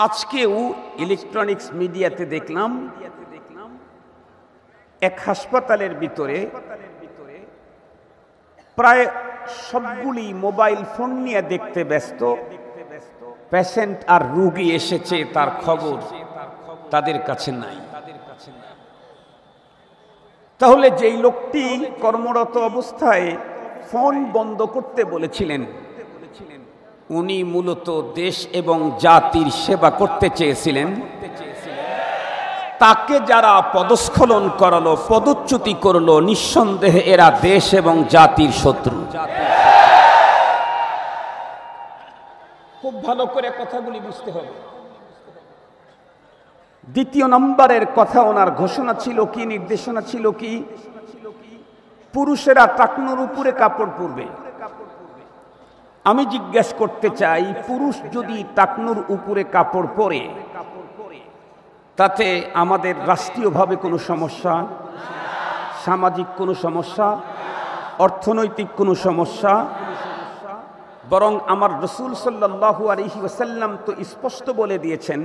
আজকেও ইলেকট্রনিক্স মিডিয়াতে দেখলাম এক হাসপাতালের ভিতরে প্রায় সবগুলি মোবাইল ফোন নিয়ে দেখতে ব্যস্ত। পেশেন্ট আর রোগী এসেছে তার খবর তাদের কাছে নাই। তাহলে যেই লোকটি কর্মরত অবস্থায় ফোন বন্ধ করতে বলেছিলেন, উনি মূলত দেশ এবং জাতির সেবা করতে চেয়েছিলেন। তাকে যারা পদস্খলন করালো, পদচ্যুতি করলো, নিঃসন্দেহে এরা দেশ এবং জাতির শত্রু। খুব ভালো করে কথাগুলি বুঝতে হবে। দ্বিতীয় নম্বরের কথা, ওনার ঘোষণা ছিল কি, নির্দেশনা ছিল কি, পুরুষেরা টাকনুর উপরে কাপড় পরবে। আমি জিজ্ঞাসা করতে চাই, পুরুষ যদি টাকনুর উপরে কাপড় পরে তাতে আমাদের রাষ্ট্রীয়ভাবে কোনো সমস্যা, সামাজিক কোনো সমস্যা, অর্থনৈতিক কোনো সমস্যা? বরং আমার রাসূল সাল্লাল্লাহু আলাইহি ওয়াসাল্লাম তো স্পষ্ট বলে দিয়েছেন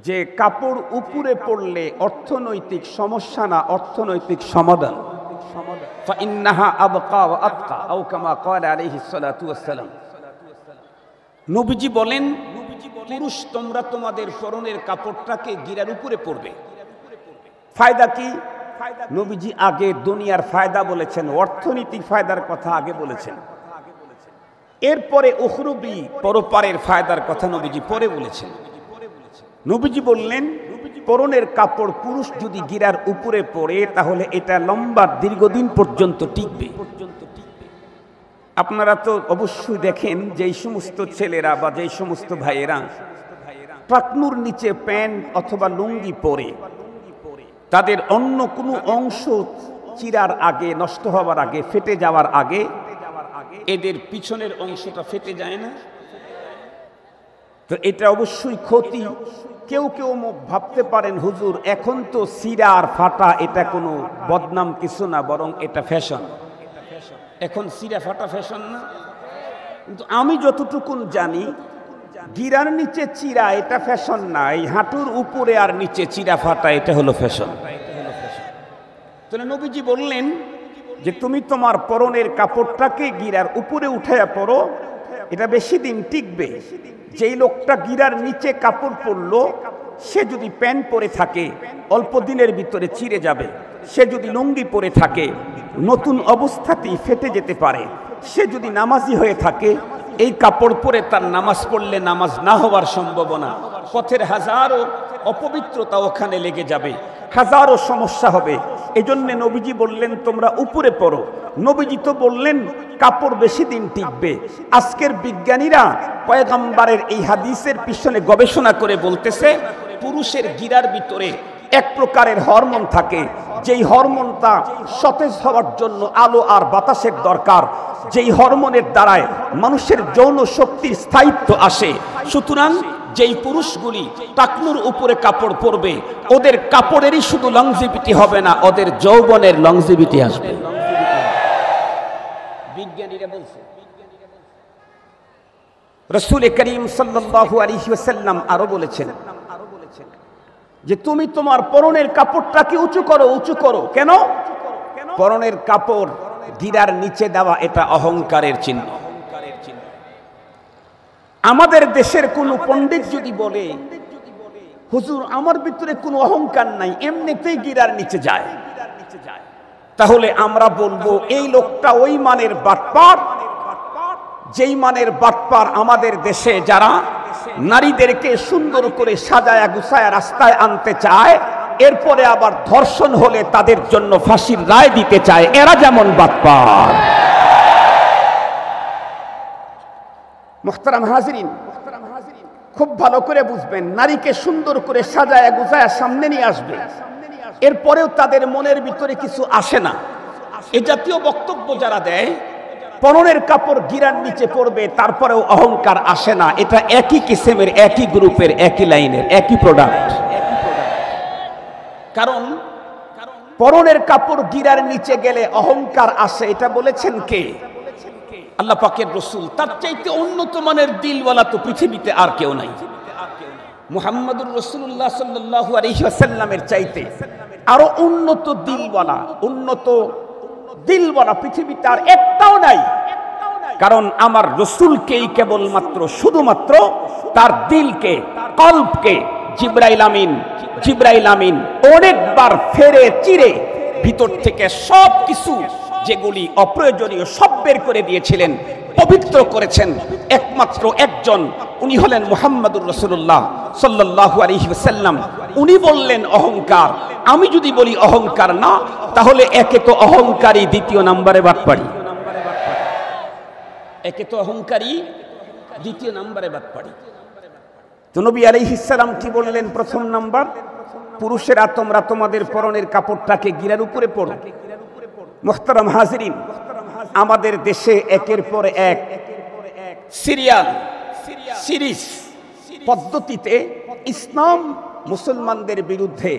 যে কাপড় উপরে পড়লে অর্থনৈতিক সমস্যা না, অর্থনৈতিক সমাধান। ফাইন্নাহা আবকা ওয়া আতকা আও কামা ক্বালা আলাইহিস সালাতু ওয়াস সালাম। নবীজি বলেন, পুরুষ তোমরা তোমাদের পরনের কাপড়টাকে গিরার উপরে পরবে। ফায়দা কি? নবীজি আগে দুনিয়ার ফায়দা বলেছেন, অর্থনৈতিক ফায়দার কথা আগে বলেছেন। এরপরে উখরুবি পরপারের ফায়দার কথা নবীজি পরে বলেছেন। নবীজি বললেন, পরনের কাপড় পুরুষ যদি গিরার উপরে পরে তাহলে এটা লম্বা দীর্ঘদিন পর্যন্ত টিকবে। আপনারা তো অবশ্যই দেখেন যেই সমস্ত ছেলেরা বা যেই সমস্ত ভাইয়েরা টাকনুর নিচে প্যান্ট অথবা লুঙ্গি পরে তাদের অন্য কোনো অংশ চিরার আগে, নষ্ট হওয়ার আগে, ফেটে যাওয়ার আগে এদের পিছনের অংশটা ফেটে যায় না? তো এটা অবশ্যই ক্ষতি। কেউ কেউ ভাবতে পারেন, হুজুর এখন তো চিরা আর ফাটা এটা কোনো বদনাম কিছু না, বরং এটা ফ্যাশন। এখন চিরা ফাটা ফ্যাশন না? কিন্তু আমি যতটুকুন জানি, গিরার নিচে চিরা এটা ফ্যাশন না, এই হাঁটুর উপরে আর নিচে চিরা ফাটা এটা হলো ফ্যাশন। তাহলে নবীজি বললেন যে তুমি তোমার পরনের কাপড়টাকে গিরার উপরে উঠাইয়া পরো, এটা বেশি দিন টিকবে। যেই লোকটা গিরার নিচে কাপড় পরলো সে যদি প্যান্ট পরে থাকে অল্প দিনের ভিতরে চিরে যাবে। সে যদি লুঙ্গি পরে থাকে নতুন অবস্থাতেই ফেটে যেতে পারে। সে যদি নামাজি হয়ে থাকে এই কাপড় পরে তার নামাজ পড়লে নামাজ না হওয়ার সম্ভাবনা, পথের হাজারো অপবিত্রতা ওখানে লেগে যাবে, হাজারো সমস্যা হবে। এজন্য নবীজি বললেন তোমরা উপরে পড়ো। নবীজি তো বললেন কাপড় বেশি দিন টিকবে। আজকের বিজ্ঞানীরা পয়গম্বরের এই হাদিসের পিছনে গবেষণা করে বলতেছে, পুরুষের গিরার ভিতরে এক প্রকারের হরমোন থাকে, যেই হরমোনটা সতেজ হওয়ার জন্য আলো আর বাতাসের দরকার, যেই হরমোনের দ্বারায় মানুষের যৌন শক্তির স্থায়িত্ব আসে। সুতরাং যেই পুরুষগুলি টাকনুর উপরে কাপড় পরবে ওদের কাপড়েরই শুধু লংজিভিটি হবে না, ওদের যৌবনের লংজিভিটি আসবে। বিজ্ঞানীরা বলছে। রাসূল করিম সাল্লাল্লাহু আলাইহি ওয়াসাল্লাম আরো বলেছেন যে তুমি তোমার পরনের কাপড়টাকে উঁচু করো, উঁচু করো। কেন? পরনের কাপড় গিরার নিচে দেওয়া এটা অহংকারের চিহ্ন। আমাদের দেশের কোন পণ্ডিত যদি বলে, হুজুর আমার ভিতরে কোনো অহংকার নাই, এমনিতেই গিরার নিচে যায়, তাহলে আমরা বলবো এই লোকটা ওই মানের বাটপার, যেই মানের বাটপার আমাদের দেশে যারা নারীদেরকে সুন্দর করে সাজায়া গুছায়া রাস্তায় আনতে চায়, এরপরে আবার ধর্ষণ হলে তাদের জন্য ফাঁসির রায় দিতে চায়, এরা যেমন বাটপার। মুহতারাম হাজিরিন, খুব ভালো করে বুঝবেন, নারীকে সুন্দর করে সাজায়া গুছায়া সামনে নিয়ে আসবে, এরপরেও তাদের মনের ভিতরে কিছু আসে না। এ জাতীয় বক্তব্য যারা দেয়, পরনের কাপড় গিরার নিচে পড়বে তারপরেও অহংকার আসে না, এটা একই কিসেমের, একই গ্রুপের, একই লাইনের, একই প্রোডাক্ট। কারণ পরনের কাপড় গিরার নিচে গেলে অহংকার আসে, এটা বলেছেন কে? আল্লাহ পাকের রাসূল। তার চাইতে উন্নত মানের দিলওয়ালা তো পৃথিবীতে আর কেউ নাই। মুহাম্মদুর রাসূলুল্লাহ সাল্লাল্লাহু আলাইহি ওয়াসাল্লামের চাইতে আরো উন্নত দিলওয়ালা পৃথিবীতে আর একটাও নাই। কারণ আমার রসুলকেই কেবলমাত্র শুধুমাত্র তার দিলকে, কলবকে জিবরাইল আমিন অনেকবার ফেরে চিরে ভিতর থেকে সব কিছু যেগুলি অপ্রয়োজনীয় সব বের করে দিয়েছিলেন, পবিত্র করেছেন একমাত্র একজন, উনি হলেন মুহাম্মদুর রাসূলুল্লাহ সাল্লাল্লাহু আলাইহি ওয়াসাল্লাম। উনি বললেন অহংকার, আমি যদি বলি অহংকার না, তাহলে একে তো অহংকারী, দ্বিতীয় নম্বরে বাটপাড়ি। একে তো অহংকারী, দ্বিতীয় নম্বরে বাটপাড়ি। তো নবী আলাইহিস সালাম কি বললেন? প্রথম নাম্বার, পুরুষেরা তোমরা তোমাদের পরনের কাপড়টাকে গিরার উপরে পরো। মুহতারাম হাজিরিন, আমাদের দেশে একের পর এক সিরিজ পদ্ধতিতে ইসলাম মুসলমানদের বিরুদ্ধে,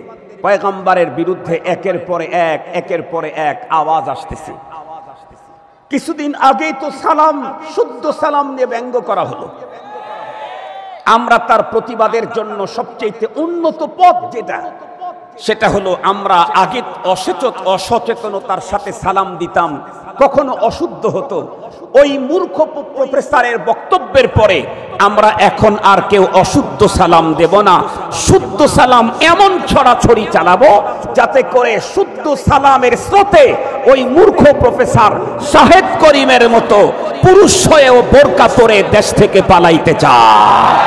পয়গম্বরের বিরুদ্ধে একের পর এক আওয়াজ আসতেছে। কিছুদিন আগেই তো শুদ্ধ সালাম নিয়ে ব্যঙ্গ করা হলো। আমরা তার প্রতিবাদের জন্য সবচেয়ে উন্নত পথ সেটা হলো আমরা আগে অসচেতনতার সাথে সালাম দিতাম, কখনো অশুদ্ধ হতো। ওই মূর্খ প্রফেসরের বক্তব্যের পরে আমরা এখন আর কেউ অশুদ্ধ সালাম দেব না, শুদ্ধ সালাম এমন ছড়াছড়ি চালাবো যাতে করে শুদ্ধ সালামের স্রোতে ওই মূর্খ প্রফেসর শাহেদ করিমের মতো পুরুষ হয়েও বোরকা পরে দেশ থেকে পালাইতে চায়।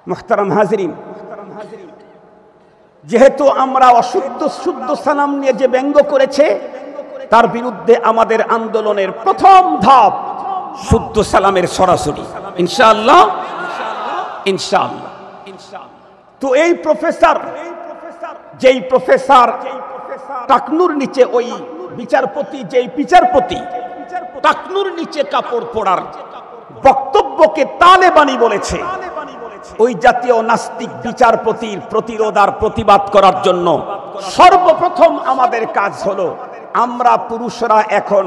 মুহতারাম হাজিরিন, যেহেতু আমরা শুদ্ধ সালাম নিয়ে যে ব্যঙ্গ করেছে, তার বিরুদ্ধে আমাদের আন্দোলনের প্রথম ধাপ শুদ্ধ সালামের সরাসরি, ইনশাআল্লাহ। তো এই প্রফেসর, যেই প্রফেসর টাকনুর নিচে, ওই বিচারপতি টাকনুর নিচে কাপড় পরার বক্তব্যকে তালেবানি বলেছে, ওই জাতীয় নাস্তিক বিচারপতির প্রতিরোধ আর প্রতিবাদ করার জন্য সর্বপ্রথম আমাদের কাজ হলো, আমরা পুরুষরা এখন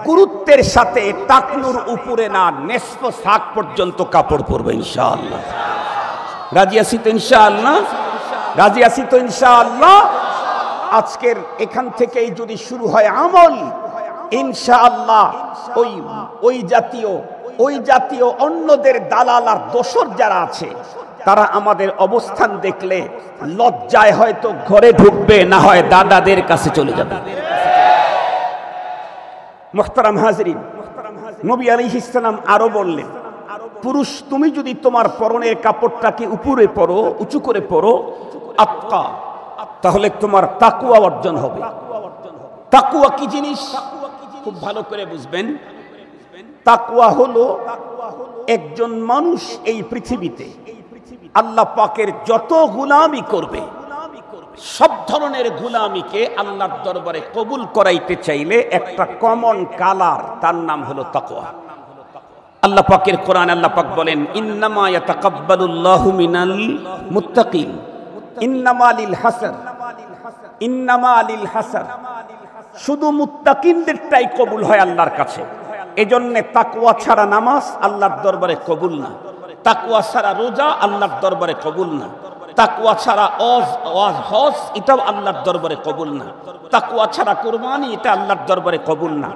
গুরুত্বের সাথে টাকনুর উপরে না, নেসফ সাক পর্যন্ত কাপড় পরবে ইনশাআল্লাহ। রাজি আছি তো ইনশাআল্লাহ? আজকের এখান থেকেই যদি শুরু হয় আমল, ইনশাআল্লাহ ওই জাতীয় অন্যদের দালাল আর দোসর যারা আছে, তারা আমাদের অবস্থান দেখলে লজ্জায় হয়তো ঘরে ঢুকবে, না হয় দাদাদের কাছে চলে যাবে। মুহতারাম হাজিরিন, নবী আলাইহিস সালাম আরো বললেন, পুরুষ তুমি যদি তোমার পরনের কাপড়টাকে উপরে পরো, উঁচু করে পরো, আত্কা, তাহলে তোমার তাকওয়া অর্জন হবে। তাকওয়া কি জিনিস খুব ভালো করে বুঝবেন। তাকওয়া হলো একজন মানুষ এই পৃথিবীতে আল্লাহ পাকের যত গোলামি করবে, সব ধরনের গোলামিকে আল্লাহর দরবারে কবুল করাইতে চাইলে একটা কমন কালার, তার নাম হলো তাকওয়া। আল্লাহ পাকের কোরআন আল্লাহ পাক বলেন, ইন্নামা ইয়াতাকাব্বালুল্লাহু মিনাল মুত্তাকিন, ইন্নামা লিল হাসান, শুধু মুত্তাকিনদেরটাই কবুল হয় আল্লাহর কাছে। এজন্য তাকওয়া ছাড়া নামাজ আল্লাহর দরবারে কবুল না, তাকওয়া ছাড়া রোজা আল্লাহর দরবারে কবুল না, তাকওয়া ছাড়া হজ এটাও আল্লাহর দরবারে কবুল না, তাকওয়া ছাড়া কুরবানি এটা আল্লাহর দরবারে কবুল না।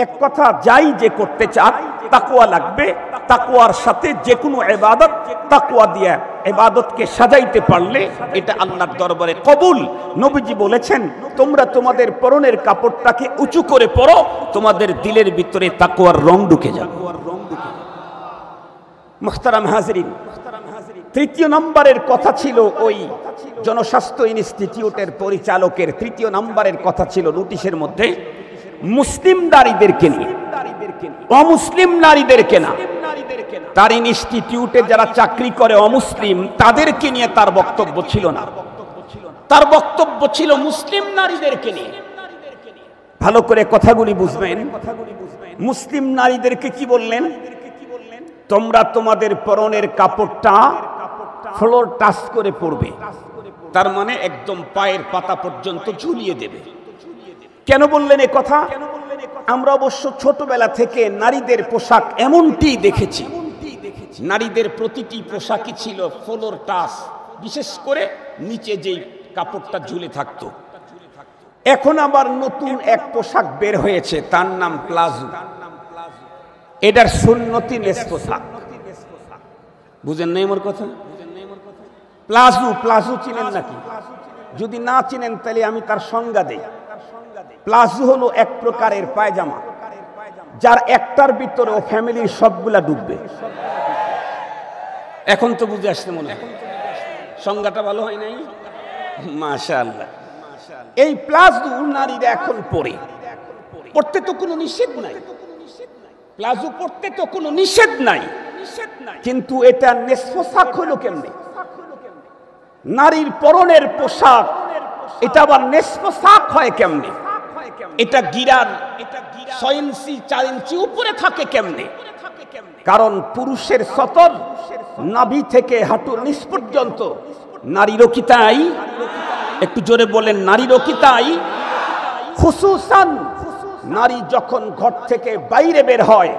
এক কথা, যাই যে করতে চান তাকওয়া লাগবে। তাকওয়ার সাথে যে কোনো ইবাদত তাকওয়া দিয়ে ইবাদতকে সাজাইতে পারলে এটা আল্লাহর দরবারে কবুল। নবীজি বলেছেন, তোমরা তোমাদের পরনের কাপড়টাকে উঁচু করে পরো, তোমাদের দিলের ভিতরে তাকওয়ার রং ঢুকে যাবে। মুহতারাম হাজিরিন, তৃতীয় নম্বরের কথা ছিল ওই জনস্বাস্থ্য ইনস্টিটিউটের পরিচালকের, তৃতীয় নম্বরের কথা ছিল নোটিশের মধ্যে মুসলিম নারীদেরকে নিয়ে, অমুসলিম নারীদেরকে না। তার ইনস্টিটিউটে যারা চাকরি করে অমুসলিম, তাদেরকে নিয়ে তার বক্তব্য ছিল না, তার বক্তব্য ছিল মুসলিম নারীদেরকে নিয়ে। ভালো করে কথাগুলি বুঝবেন। মুসলিম নারীদেরকে কি বললেন? তোমরা তোমাদের পরনের কাপড়টা ফ্লোর টাচ করে পরবে, তার মানে একদম পায়ের পাতা পর্যন্ত ঝুলিয়ে দেবে। কেন বললেন এ কথা? আমরা অবশ্য ছোটবেলা থেকে নারীদের পোশাক এমনটি দেখেছি নারীদের প্রতিটি পোশাকই ছিল ফ্লোর টাচ, বিশেষ করে নিচে যেই কাপড়টা ঝুলে থাকতো। এখন আবার নতুন এক পোশাক বের হয়েছে, তার নাম প্লাজো। এটার সুন্নতি নেস পোশাক। বুঝেন নাই আমার কথা? প্লাজো, প্লাজো চিনেন নাকি? যদি না চিনেন তাহলে আমি তার সংজ্ঞা দেই। প্লাজো হলো এক প্রকারের পায়জামা, যার একটার ভিতরে ও ফ্যামিলির সবগুলা ডুববে। এখন তো বুঝে আসছে মনে হয়, সংজ্ঞাটা ভালো হয় নাই? মাশাআল্লাহ। এই প্লাজো নারীরা এখন পড়তে তো কোনো নিষেধ নাই, প্লাজো পড়তে তো কোনো নিষেধ নাই, কিন্তু এটা নেস পোশাক হলো কেমনে? নারীর পরনের পোশাক, এটা আবার নেস পোশাক হয় কেমনে? এটা গিরার 6 ইঞ্চি 4 ইঞ্চি উপরে থাকে কেমনে? কারণ পুরুষের সতর নাভি থেকে হাঁটুর নিচ পর্যন্ত, নারীরও কি তাই? একটু জোরে বলেন, নারীরও কি তাই? খুসুসান নারী যখন ঘর থেকে বাইরে বের হয়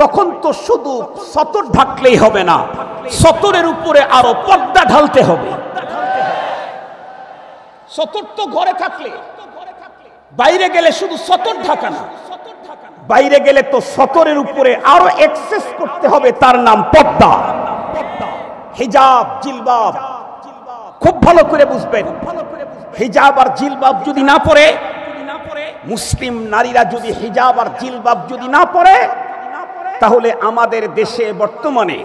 তখন তো শুধু সতর ঢাকলেই হবে না, সতরের উপরে আরো পর্দা ঢালতে হবে। সতর তো ঘরে থাকলে, বাইরে গেলে শুধু সতর ঢাকা না, বাইরে গেলে তো সতরের উপরে আরো এক্সেস করতে হবে, তার নাম পর্দা। হিজাব, জিলবাব খুব ভালো করে বুঝবেন। হিজাব আর জিলবাব যদি না পড়ে, মুসলিম নারীরা যদি হিজাব আর জিলবাব যদি না পড়ে, তাহলে আমাদের দেশে বর্তমানে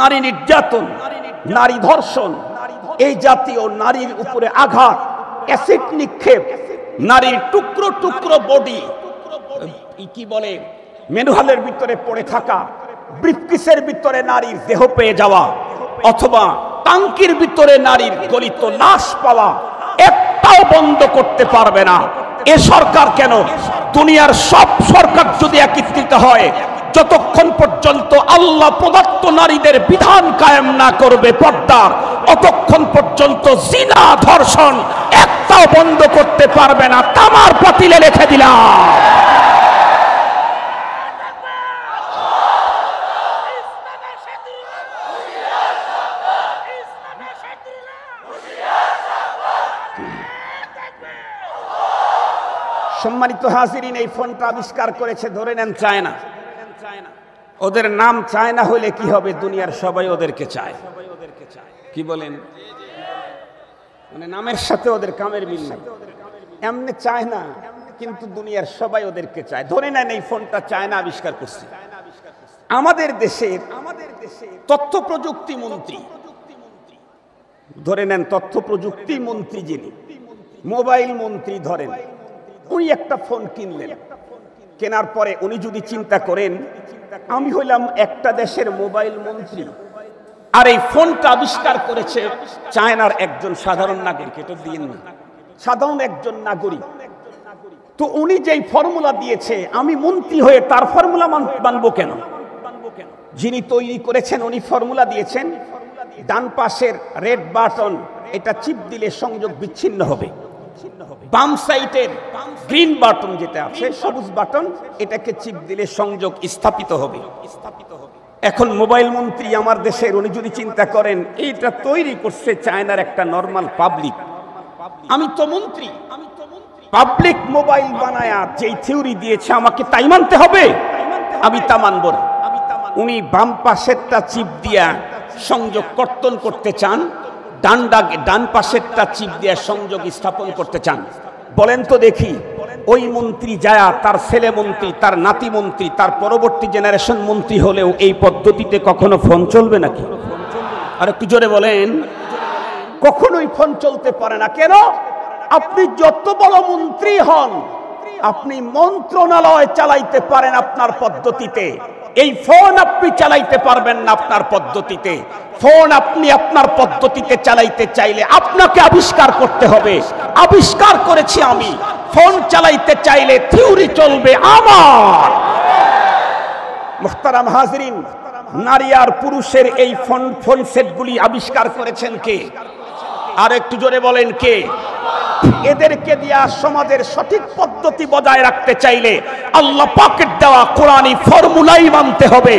নারী নির্যাতন, নারী ধর্ষণ, এই জাতীয় নারীর উপরে আঘাত, অ্যাসিড নিক্ষেপ, নারীর টুকরো টুকরো বডি, কি বলে, ম্যানুয়ালের ভিতরে পড়ে থাকা, ব্রিফকেসের ভিতরে নারীর দেহ পেয়ে যাওয়া, অথবা টাঙ্কির ভিতরে নারীর গলিত লাশ পাওয়া, একটাও বন্ধ করতে পারবে না এ সরকার। কেন? দুনিয়ার সব সরকার যদি একত্রিত হয়, যতক্ষণ পর্যন্ত আল্লাহ প্রদত্ত নারীদের বিধান কায়েম না করবে পর্দার, অতক্ষণ পর্যন্ত জিনা, ধর্ষণ একটাও বন্ধ করতে পারবে না। তামার পাতিলে রেখে দিলাম। সম্মানিত হাজিরিন, এই ফোনটা আবিষ্কার করেছে ধরে নেন চায়না। ওদের নাম চায়না হলে কি হবে? দুনিয়ার সবাই ওদেরকে চায়। কি বলেন? মানে নামের সাথে ওদের কামের মিল নাই, এমনি চায় না, কিন্তু দুনিয়ার সবাই ওদেরকে চায়। ধরে নেন এই ফোনটা চায়না আবিষ্কার করছে। আমাদের দেশের তথ্য প্রযুক্তি মন্ত্রী, ধরে নেন তথ্য প্রযুক্তি মন্ত্রী যিনি, মোবাইল মন্ত্রী ধরেন, উনি একটা ফোন কিনলেন। কেনার পরে উনি যদি চিন্তা করেন, আমি হইলাম একটা দেশের মোবাইল মন্ত্রী, আর এই ফোনটা আবিষ্কার করেছে চায়নার একজন সাধারণ নাগরিক, এটা দিন না, সাধারণ একজন নাগরিক, তো উনি যেই ফর্মুলা দিয়েছে, আমি মন্ত্রী হয়ে তার ফর্মুলা মানবো কেন? যিনি তৈরি করেছেন উনি ফর্মুলা দিয়েছেন, ডান পাশের রেড বাটন, এটা চিপ দিলে সংযোগ বিচ্ছিন্ন হবে, বাম সাইডের গ্রিন বাটন যেটা আছে, সবুজ বাটন, এটাকে চিপ দিলে সংযোগ স্থাপিত হবে। এখন মোবাইল মন্ত্রী আমার দেশের, উনি যদি চিন্তা করেন এইটা তৈরি করছে চায়নার একটা নরমাল পাবলিক, আমি তো মন্ত্রী, পাবলিক মোবাইল বানায়া যেই থিওরি দিয়েছে আমাকে তাই মানতে হবে, আমি তা মানব না। উনি বাম পাশেরটা চিপ দিয়া সংযোগ কর্তন করতে চান, ডান পাশেরটা চিপ দিয়া সংযোগ স্থাপন করতে চান। বলেন তো দেখি, ওই মন্ত্রী যায়া তার ছেলে মন্ত্রী, তার নাতি মন্ত্রী, তার পরবর্তী জেনারেশন মন্ত্রী হলেও এই পদ্ধতিতে কখনো ফোন চলবে নাকি? আর একটু জোরে বলেন। কখনোই ফোন চলতে পারে না। কেন? আপনি যত বড় মন্ত্রী হন, আপনি মন্ত্রণালয় চালাইতে পারেন আপনার পদ্ধতিতে, এই ফোন আপনি চালাইতে পারবেন না আপনার পদ্ধতিতে। ফোন আপনি আপনার পদ্ধতিতে চালাইতে চাইলে আপনাকে আবিষ্কার করতে হবে, আবিষ্কার করেছি আমি। ফোন চালাইতে চাইলে থিওরি চলবে আমার। মুহতারাম হাজরিন, নারী আর পুরুষের এই ফোন সেটগুলি আবিষ্কার করেছেন কে? আর একটু জোরে বলেন কে? এদেরকে দিয়া সমাজের সঠিক পদ্ধতি বজায় রাখতে চাইলে আল্লাহ পাকের দেওয়া কোরআনী ফর্মুলাই মানতে হবে।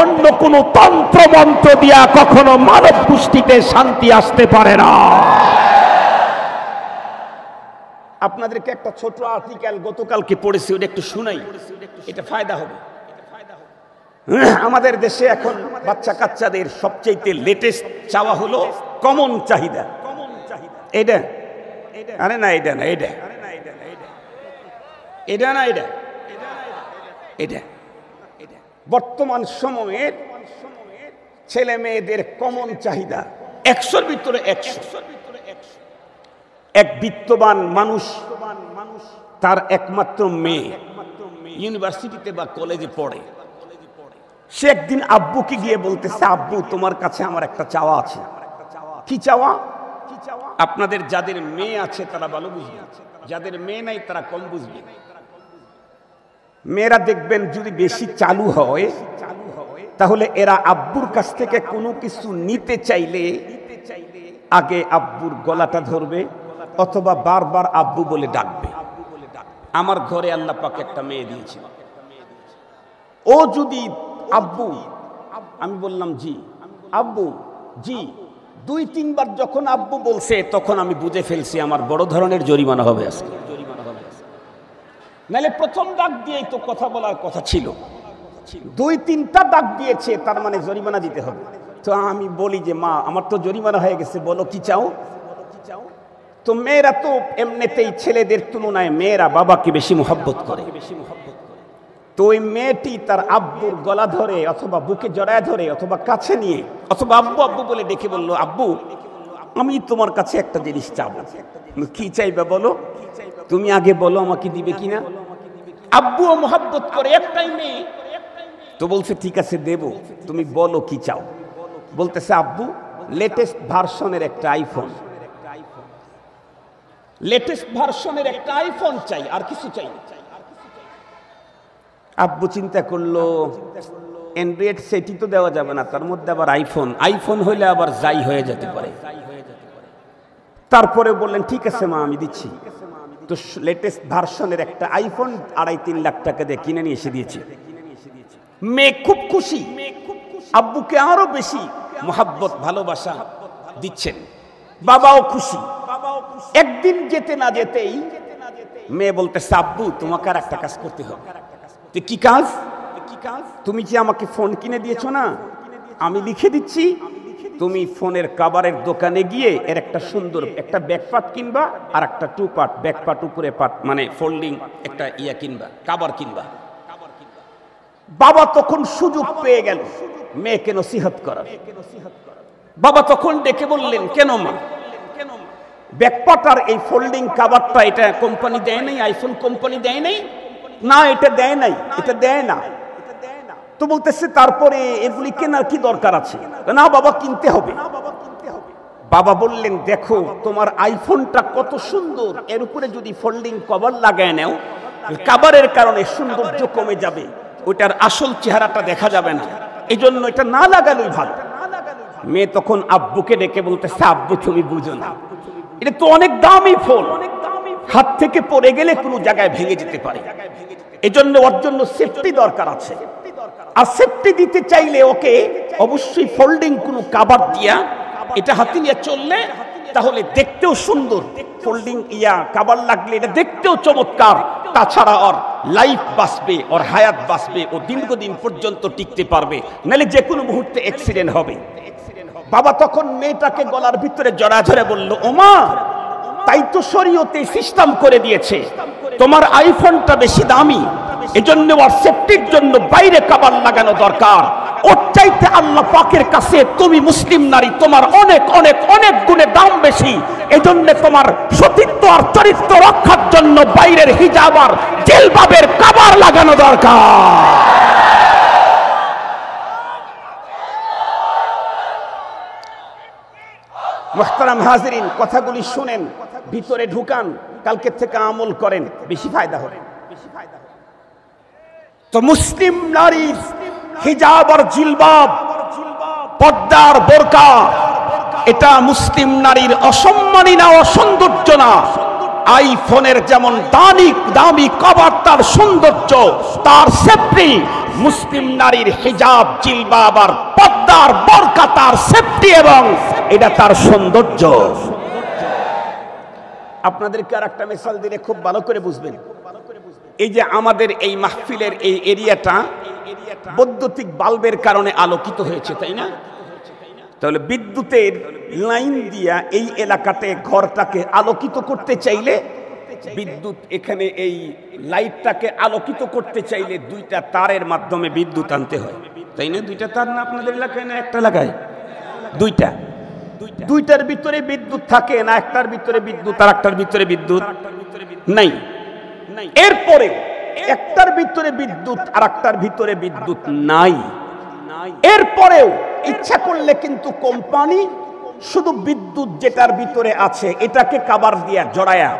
অন্য কোনো তন্ত্র মন্ত্র দিয়া কখনো মানব গোষ্ঠীতে শান্তি আসতে পারে না। আপনাদেরকে একটা ছোট আর্টিকেল গতকালকে পড়েছি, ওটা একটু শুনাই, এটা ফায়দা হবে। আমাদের দেশে এখন বাচ্চা কাচ্চাদের সবচেয়ে লেটেস্ট চাওয়া হলো কমন চাহিদা। এটা আরে না, এটা না, এটা এটা না, এটা এটা বর্তমান সময়ের ছেলে মেয়েদের কমন চাহিদা 100-র ভিতরে 100। এক বিত্তবান মানুষ, তার একমাত্র মেয়ে ইউনিভার্সিটিতে বা কলেজে পড়ে। সে একদিন আব্বুকে গিয়ে বলতেছে, আব্বু তোমার কাছে আমার একটা চাওয়া আছে। কি চাওয়া? আপনাদের যাদের মেয়ে আছে তারা ভালো বুঝবে, যাদের মেয়ে নাই তারা কম বুঝবে। মেয়েরা দেখবেন যদি বেশি চালু হয় তাহলে এরা আব্বুর কাছ থেকে কোনো কিছু নিতে চাইলে আগে আব্বুর গলাটা ধরবে অথবা বারবার আব্বু বলে ডাকবে। আমার ঘরে আল্লাহ পাক একটা মেয়ে দিয়েছে, ও যদি আব্বু, আমি বললাম জি, আব্বু জি, 2-3 বার যখন আব্বু বলছে তখন আমি বুঝে ফেলছি আমার বড় ধরনের জরিমানা হবে আজকে। নাহলে প্রথম ডাক দিয়েই তো কথা বলার কথা ছিল, 2-3টা ডাক দিয়েছে, তার মানে জরিমানা দিতে হবে। তো আমি বলি যে মা আমার তো জরিমানা হয়ে গেছে, বলো কি চাও। তো মেয়েরা তো এমনিতেই ছেলেদের তুলনায় মেয়েরা বাবাকে বেশি মোহব্বত করে। তো ওই মেয়েটি তার আব্বুর গলা ধরে অথবা বুকে জড়ায় ধরে অথবা কাছে নিয়ে অথবা আব্বু আব্বু বলে ডেকে বলল, আব্বু আমি তোমার কাছে একটা জিনিস চাবো। কি চাইবে বলো, তুমি আগে বলো আমাকে দিবে কিনা। আব্বুও মোহব্বত করে, একটাই মেয়ে। তো বলছে ঠিক আছে দেব, তুমি বলো কি চাও। বলতেছে আব্বু লেটেস্ট ভার্সনের একটা আইফোন, লেটেস্ট ভার্সনের একটা আইফোন চাই, আর কিছু চাই না। আব্বু চিন্তা করলো অ্যান্ড্রয়েড সেটি তো দেওয়া যাবে না, তার মধ্যে আবার আইফোন, আইফোন হইলে আবার যাই হয়ে যেতে পারে। তারপরে বললেন ঠিক আছে মা আমি দিচ্ছি। তো লেটেস্ট ভার্সনের একটা আইফোন 2.5-3 লাখ টাকা দিয়ে কিনে নিয়ে এসে দিয়েছে। মেয়ে খুব খুশি, আব্বুকে আরো বেশি মোহাব্বত ভালোবাসা দিচ্ছেন, বাবাও খুশি। একদিন যেতে না যেতেই মেয়ে বলতেছে, আব্বু তোমাকে আর একটা কাজ করতে হবে। কি কাজ? তুমি কি আমাকে ফোন কিনে দিয়েছো না, আমি লিখে দিচ্ছি, তুমি ফোনের কাভারের দোকানে গিয়ে এর একটা সুন্দর একটা ব্যাক পার্ট কিনবা, আর একটা 2 পার্ট, ব্যাক পার্ট উপরে পার্ট মানে ফোল্ডিং একটা ইয়া কিনবা, কাভার কিনবা। বাবা তখন সুযোগ পেয়ে গেল মেয়েকে নসিহত করার। বাবা তখন ডেকে বললেন, কেন মা, ব্যাকপার্ট আর এই ফোল্ডিং কাভারটা এটা কোম্পানি দেয় নাই, আইফোন কোম্পানি দেয় নাই? না এটা দেয় নাই, এটা দেয় না। তো বলতেছে তারপরে এগুলি কেনার কি দরকার আছে? না বাবা কিনতে হবে। বাবা বললেন দেখো তোমার আইফোনটা কত সুন্দর, এর উপরে যদি ফোল্ডিং কভার লাগায় নাও কাভারের কারণে সৌন্দর্য কমে যাবে, ওটার আসল চেহারাটা দেখা যাবে না, এই জন্য এটা না লাগানোই ভালো। মেয়ে তখন আব্বুকে ডেকে বলতেছে, আব্বু তুমি বুঝো না, এটা তো অনেক দামি ফোন, হাত থেকে পড়ে গেলে কোনো জায়গায় ভেঙে যেতে পারে, এজন্য ওর জন্য সেফটি দরকার আছে। আর সেফটি দিতে চাইলে ওকে অবশ্যই ফোল্ডিং কোনো কাভার দিয়া এটা হাতে নিয়ে চললে তাহলে দেখতেও সুন্দর, ফোল্ডিং ইয়া কাভার লাগলে এটা দেখতেও চমৎকার, তাছাড়া ওর লাইফ বাঁচবে, ওর হায়াত বাঁচবে, ও দীর্ঘদিন পর্যন্ত টিকতে পারবে, নাহলে যে কোনো মুহূর্তে অ্যাক্সিডেন্ট হবে। বাবা তখন মেয়েটাকে গলার ভিতরে জড়া ধরে বলল, ওমা তাই তো শরীয়তে সিস্টেম করে দিয়েছে, তোমার আইফোনটা বেশি দামি, এজন্য ওর সেফটির জন্য বাইরে কাভার লাগানো দরকার, ওর চাইতে আল্লাহ পাকের কাছে তুমি মুসলিম নারী, তোমার অনেক অনেক অনেক গুণে দাম বেশি, এজন্য তোমার সতীত্ব আর চরিত্র রক্ষার জন্য বাইরের হিজাব আর জিলবাবের কাভার লাগানো দরকার। মুহতারাম হাজিরিন, কথাগুলি শুনেন, ভিতরে ঢুকান, কালকে থেকে আমল করেন, বেশি ফায়দা হবে। তো মুসলিম নারীর হিজাব আর জিলবাব, পর্দার বোরকা, এটা মুসলিম নারীর অসম্মানী না, অসৌন্দর্য না, আইফোনের যেমন দামি কভার তার সৌন্দর্য, তার সেফটি, মুসলিম নারীর হিজাব, জিলবাব আর পর্দার বোরকা তার সেফটি এবং এটা তার সৌন্দর্য। আপনাদেরকে আর একটা মিসাল দিলে খুব ভালো করে বুঝবেন। এই যে আমাদের এই মাহফিলের এই এরিয়াটা বৈদ্যুতিক বাল্বের কারণে আলোকিত হয়েছে, তাই না? তাহলে বিদ্যুতের লাইন দিয়া এই এলাকাতে ঘরটাকে আলোকিত করতে চাইলে, বিদ্যুৎ এখানে এই লাইটটাকে আলোকিত করতে চাইলে দুইটা তারের মাধ্যমে বিদ্যুৎ আনতে হয়, তাই না? দুইটা তার না আপনাদের এলাকায়, না একটা এলাকায়? দুইটার ভিতরে বিদ্যুৎ থাকে না, একটার ভিতরে বিদ্যুৎ আর একটার ভিতরে বিদ্যুৎ নাই। এরপরে একটার ভিতরে বিদ্যুৎ আর একটার ভিতরে বিদ্যুৎ নাই। এরপরেও ইচ্ছা করলে কিন্তু কোম্পানি শুধু বিদ্যুৎ যেটার ভিতরে আছে এটাকে কাভার দিয়া জড়ায়া,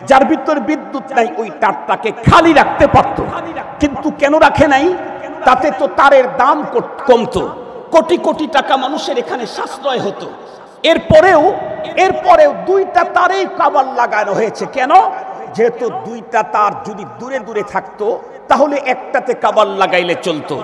যার ভিতরে বিদ্যুৎ নাই ওই তারটাকে খালি রাখতে পারত, কিন্তু কেন রাখে নাই? তাতে তো তারের দাম কমতো, কোটি কোটি টাকা মানুষের এখানে সাশ্রয় হতো। এরপরেও দুইটা তারেই কাভার লাগানো হয়েছে। কেন? যেহেতু দুইটা তার যদি দূরে দূরে থাকতো তাহলে একটাতে কাভার লাগাইলে চলতো,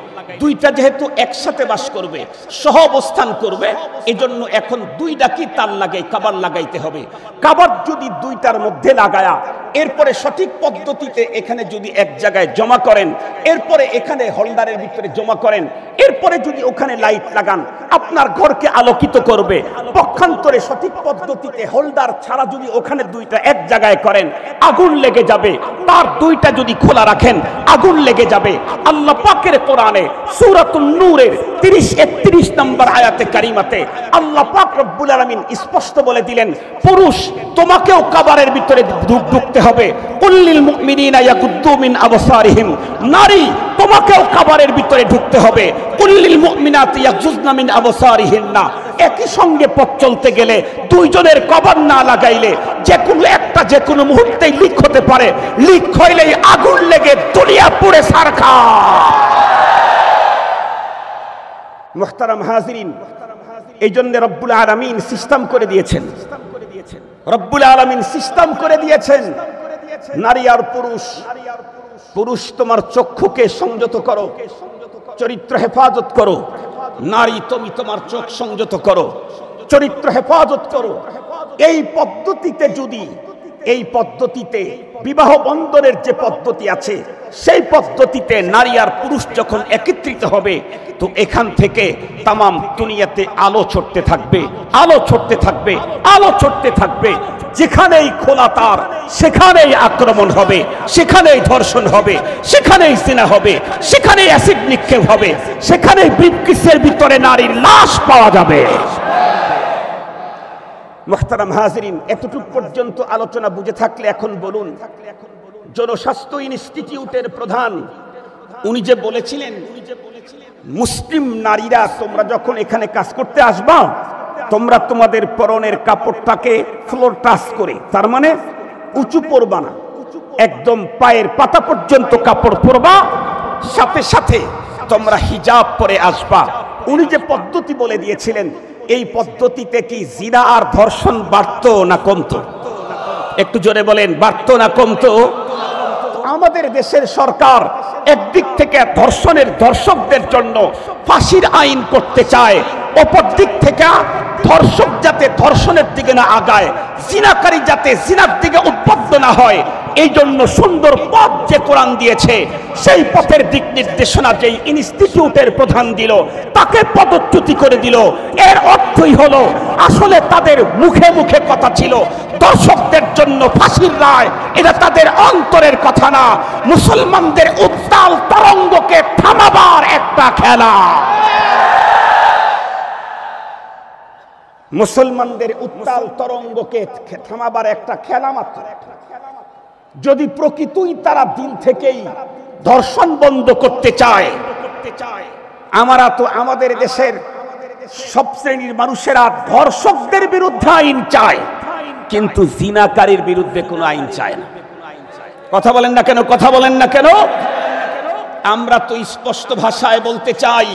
দুইটা যেহেতু একসাথে বাস করবে, সহ অবস্থান করবে, এজন্য এখন দুইটাকে তার লাগাই কাভার লাগাইতে হবে। কাভার যদি দুইটার মধ্যে লাগায়া এরপরে সঠিক পদ্ধতিতে এখানে যদি এক জায়গায় জমা করেন, এরপরে এখানে হোল্ডারের ভিতরে জমা করেন, এরপরে যদি ওখানে লাইট লাগান, আপনার ঘরকে আলোকিত করবে। পক্ষান্তরে সঠিক পদ্ধতিতে হোল্ডার ছাড়া যদি ওখানে দুইটা এক জায়গায় করেন, আগুন লেগে যাবে। তার দুইটা যদি খোলা রাখেন, আগুন লেগে যাবে। আল্লাহ পাকের কোরআনে সূরাতুন নূরের 30-31 নম্বর আয়াতে কারিমাতে আল্লাহ পাক রব্বুল আলামিন স্পষ্ট বলে দিলেন, পুরুষ তোমাকেও কাভারের ভিতরে ঢুকতে হবে। কুল্লিল মুমিনিনা ইয়াগুদ্দু মিন আবসারিহিম, নারী তোমাকেও কাভারের ভিতরে ঢুকতে হবে। কুল্লিল মুমিনাতি ইয়াগযুযনা মিন আবসারিহিন্না। একই সঙ্গে পথ চলতে গেলে দুইজনের কভার না লাগাইলে যে কোনো মুহূর্তেই লিক হতে পারে। লিক হইলেই আগুন লেগে দুনিয়া পুড়ে ছারখার। মুহতারাম হাজিরিন, এই জন্য রব্বুল আলামিন সিস্টেম করে দিয়েছেন। রব্বুল আলামিন সিস্টেম করে দিয়েছেন, নারী আর পুরুষ। পুরুষ তোমার চক্ষুকে সংযত করো, চরিত্র হেফাজত করো। নারী তুমি তোমার চোখ সংযত করো, চরিত্র হেফাজত করো। এই পদ্ধতিতে বিবাহ বন্ধনের যে পদ্ধতি আছে, সেই পদ্ধতিতে নারী আর পুরুষ যখন একত্রিত হবে, তো এখান থেকে তামাম দুনিয়াতে আলো ছড়তে থাকবে, আলো ছড়তে থাকবে, আলো ছড়তে থাকবে। যেখানেই খোলা তার সেখানেই আক্রমণ হবে, সেখানেই ধর্ষণ হবে, সেখানেই জিনা হবে, সেখানেই অ্যাসিড নিক্ষেপ হবে, সেখানেই ব্রিফকেসের ভিতরে নারীর লাশ পাওয়া যাবে। মুহতারাম হাজিরিন, এতটুকু পর্যন্ত আলোচনা বুঝে থাকলে এখন বলুন, জনস্বাস্থ্য ইনস্টিটিউটের প্রধান উনি যে বলেছিলেন, মুসলিম নারীরা তোমরা যখন এখানে কাজ করতে আসবা, তোমরা তোমাদের পরনের কাপড়টাকে ফ্লোর টাচ করে, তার মানে উঁচু পরবা না, একদম পায়ের পাতা পর্যন্ত কাপড় পরবা, সাথে সাথে তোমরা হিজাব পরে আসবা। উনি যে পদ্ধতি বলে দিয়েছিলেন, এই পদ্ধতিতে কি জিনা আর ধর্ষণ বাড়তো না কমতো? একটু জোরে বলেন, বাড়তো না কমতো? আমাদের দেশের সরকার একদিক থেকে ধর্ষকদের জন্য ফাঁসির আইন করতে চায়, অপর দিক থেকে ধর্ষক যাতে ধর্ষণের দিকে না আগায়, জিনাকারী যাতে জিনার দিকে উদ্বুদ্ধ না হয়, এই জন্য সুন্দর পথ যে কোরআন দিয়েছে, সেই পথের দিক নির্দেশনা যেই ইনস্টিটিউটের প্রধান দিল, তাকে পদচ্যুতি করে দিল। এর অর্থই হলো, আসলে তাদের মুখে মুখে কথা ছিল দর্শকদের জন্য ফাঁসির রায়, এটা তাদের অন্তরের কথা না, মুসলমানদের উত্তাল তরঙ্গকে থামাবার একটা খেলা। মুসলমানদের উত্তাল তরঙ্গকে থামাবার একটা খেলা মাত্র। যদি প্রকৃতই তারা দিন থেকেই ধর্ষণ বন্ধ করতে চায়, আমাদের দেশের সব শ্রেণীর মানুষেরা ধর্ষকদের বিরুদ্ধে আইন চায়, কিন্তু জিনাকারীর বিরুদ্ধে কোনো আইন চায় না। কথা বলেন না কেন? কথা বলেন না কেন? আমরা তো স্পষ্ট ভাষায় বলতে চাই,